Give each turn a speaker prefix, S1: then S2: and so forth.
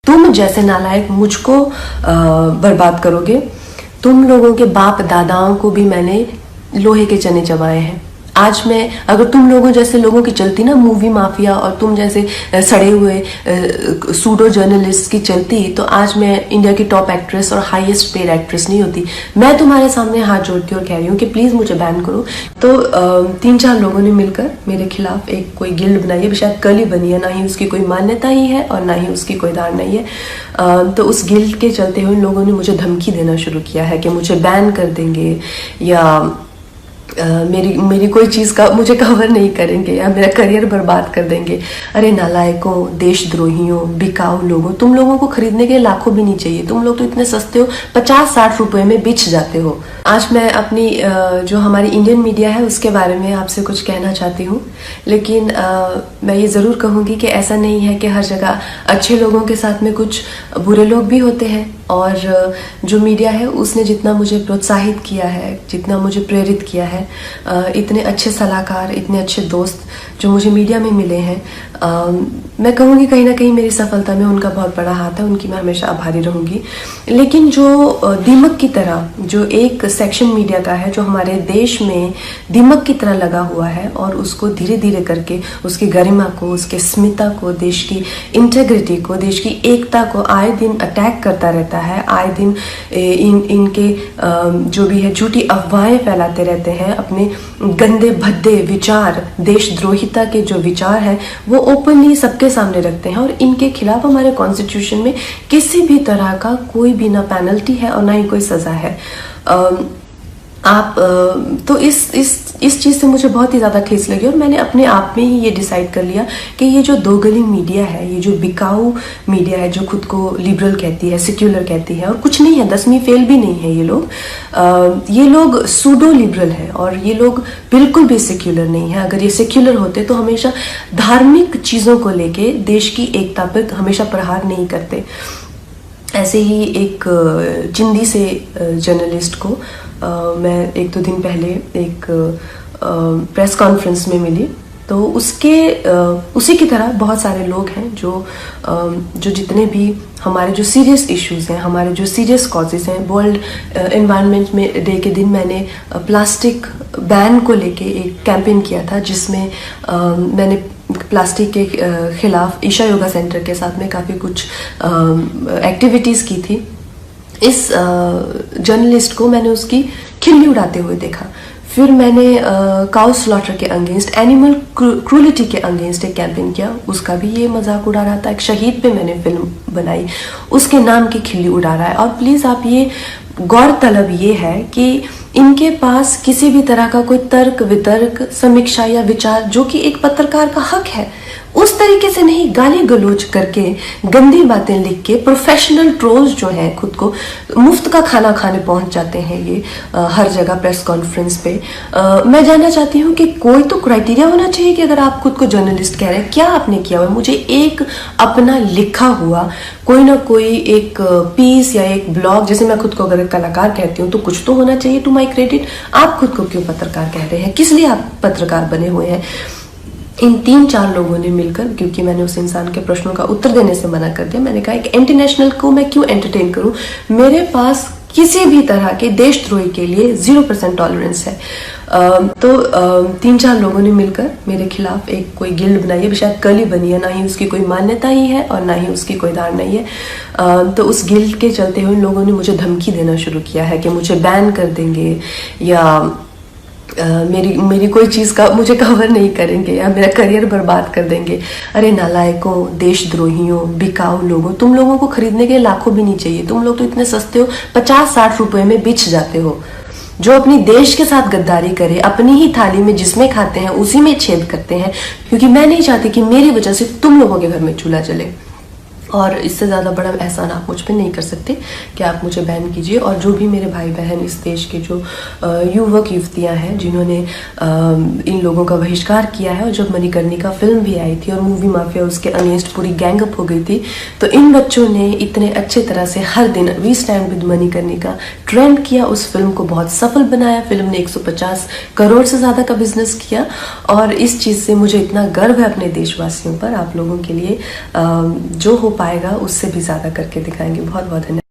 S1: तुम जैसे नालायक मुझको बर्बाद करोगे। तुम लोगों के बाप दादाओं को भी मैंने लोहे के चने चबाए हैं। आज मैं अगर तुम लोगों जैसे लोगों की चलती ना मूवी माफिया, और तुम जैसे सड़े हुए सूडो जर्नलिस्ट की चलती, तो आज मैं इंडिया की टॉप एक्ट्रेस और हाईएस्ट पेड एक्ट्रेस नहीं होती। मैं तुम्हारे सामने हाथ जोड़ती हूँ और कह रही हूँ कि प्लीज मुझे बैन करो। तो 3-4 लोगों ने मिलकर मेरे खिलाफ एक कोई गिल्ड बनाई है, शायद कल ही बनी है, ना ही उसकी कोई मान्यता ही है और ना ही उसकी कोई धारणा ही है। तो उस गिल्ड के चलते हुए लोगों ने मुझे धमकी देना शुरू किया है कि मुझे बैन कर देंगे, या मेरी कोई चीज़ का मुझे कवर नहीं करेंगे, या मेरा करियर बर्बाद कर देंगे। अरे नालायकों, देशद्रोहियों, बिकाऊ लोगों, तुम लोगों को खरीदने के लाखों भी नहीं चाहिए। तुम लोग तो इतने सस्ते हो, 50-60 रुपए में बिछ जाते हो। आज मैं अपनी जो हमारी इंडियन मीडिया है उसके बारे में आपसे कुछ कहना चाहती हूँ, लेकिन मैं ये ज़रूर कहूँगी कि ऐसा नहीं है कि हर जगह अच्छे लोगों के साथ में कुछ बुरे लोग भी होते हैं। और जो मीडिया है उसने जितना मुझे प्रोत्साहित किया है, जितना मुझे प्रेरित किया है, इतने अच्छे सलाहकार, इतने अच्छे दोस्त जो मुझे मीडिया में मिले हैं, मैं कहूँगी कहीं ना कहीं मेरी सफलता में उनका बहुत बड़ा हाथ है। उनकी मैं हमेशा आभारी रहूँगी। लेकिन जो दीमक की तरह जो एक सेक्शन मीडिया का है जो हमारे देश में दीमक की तरह लगा हुआ है, और उसको धीरे धीरे करके उसकी गरिमा को, उसके स्मिता को, देश की इंटेग्रिटी को, देश की एकता को आए दिन अटैक करता रहता है। आए दिन इनके जो भी है झूठी अफवाहें फैलाते रहते हैं। अपने गंदे भद्दे विचार, देशद्रोहिता के जो विचार हैं वो ओपनली सबके सामने रखते हैं, और इनके खिलाफ हमारे कॉन्स्टिट्यूशन में किसी भी तरह का कोई भी ना पेनल्टी है और ना ही कोई सजा है। आप तो इस चीज़ से मुझे बहुत ही ज़्यादा खींच लगी, और मैंने अपने आप में ही ये डिसाइड कर लिया कि ये जो दोगली मीडिया है, ये जो बिकाऊ मीडिया है, जो खुद को लिबरल कहती है, सेक्युलर कहती है, और कुछ नहीं है, 10वीं फेल भी नहीं है ये लोग सूडो लिबरल है, और ये लोग बिल्कुल भी सेक्युलर नहीं है। अगर ये सेक्युलर होते तो हमेशा धार्मिक चीज़ों को लेके देश की एकता पर हमेशा प्रहार नहीं करते। ऐसे ही एक चिंदी से जर्नलिस्ट को मैं 1-2 दिन पहले एक प्रेस कॉन्फ्रेंस में मिली, तो उसी की तरह बहुत सारे लोग हैं जो जितने भी हमारे जो सीरियस इश्यूज हैं, हमारे जो सीरियस कॉजेज हैं। वर्ल्ड एनवायरनमेंट में डे के दिन मैंने प्लास्टिक बैन को लेके एक कैंपेन किया था, जिसमें मैंने प्लास्टिक के खिलाफ ईशा योगा सेंटर के साथ में काफ़ी कुछ एक्टिविटीज़ की थी। इस जर्नलिस्ट को मैंने उसकी खिल्ली उड़ाते हुए देखा। फिर मैंने काउ स्लॉटर के अगेंस्ट, एनिमल क्रूलिटी के अगेंस्ट एक कैंपेन किया, उसका भी ये मजाक उड़ा रहा था। एक शहीद पे मैंने फिल्म बनाई, उसके नाम की खिल्ली उड़ा रहा है। और प्लीज़ आप ये गौरतलब ये है कि इनके पास किसी भी तरह का कोई तर्क वितर्क, समीक्षा या विचार, जो कि एक पत्रकार का हक है, उस तरीके से नहीं गाली गलौज करके, गंदी बातें लिख के, प्रोफेशनल ट्रोल्स जो हैं खुद को मुफ्त का खाना खाने पहुंच जाते हैं ये हर जगह प्रेस कॉन्फ्रेंस पे। मैं जानना चाहती हूँ कि कोई तो क्राइटेरिया होना चाहिए कि अगर आप खुद को जर्नलिस्ट कह रहे हैं, क्या आपने किया हुआ? मुझे एक अपना लिखा हुआ कोई ना कोई एक पीस या एक ब्लॉग, जैसे मैं खुद को अगर कलाकार कहती हूँ तो कुछ तो होना चाहिए टू माई क्रेडिट। आप खुद को क्यों पत्रकार कह रहे हैं? किस लिए आप पत्रकार बने हुए हैं? इन 3-4 लोगों ने मिलकर, क्योंकि मैंने उस इंसान के प्रश्नों का उत्तर देने से मना कर दिया, मैंने कहा कि इंटरनेशनल को मैं क्यों एंटरटेन करूं, मेरे पास किसी भी तरह के देशद्रोही के लिए 0% टॉलरेंस है। तो 3-4 लोगों ने मिलकर मेरे खिलाफ एक कोई गिल्ड बनाई है, शायद कल ही बनी है, ना ही उसकी कोई मान्यता ही है और ना ही उसकी कोई धारणा ही है। तो उस गिल्ड के चलते हुए लोगों ने मुझे धमकी देना शुरू किया है कि मुझे बैन कर देंगे, या मेरी कोई चीज़ का मुझे कवर नहीं करेंगे, या मेरा करियर बर्बाद कर देंगे। अरे नालायकों, देशद्रोहियों, बिकाऊ लोगों, तुम लोगों को खरीदने के लाखों भी नहीं चाहिए। तुम लोग तो इतने सस्ते हो, 50-60 रुपए में बिछ जाते हो। जो अपनी देश के साथ गद्दारी करे, अपनी ही थाली में जिसमें खाते हैं उसी में छेद करते हैं, क्योंकि मैं नहीं चाहती कि मेरी वजह से तुम लोगों के घर में चूल्हा जले। और इससे ज़्यादा बड़ा एहसान आप मुझ पे नहीं कर सकते कि आप मुझे बैन कीजिए। और जो भी मेरे भाई बहन इस देश के जो युवक युवतियाँ हैं जिन्होंने इन लोगों का बहिष्कार किया है, और जब मणिकर्णिका फिल्म भी आई थी और मूवी माफिया उसके अगेंस्ट पूरी गैंग अप हो गई थी, तो इन बच्चों ने इतने अच्छे तरह से हर दिन we stand with Manikarnika trend किया, उस फिल्म को बहुत सफल बनाया। फिल्म ने 150 करोड़ से ज़्यादा का बिजनेस किया, और इस चीज़ से मुझे इतना गर्व है अपने देशवासियों पर, आप लोगों के लिए। जो हो पाएगा उससे भी ज्यादा करके दिखाएंगे। बहुत बहुत धन्यवाद।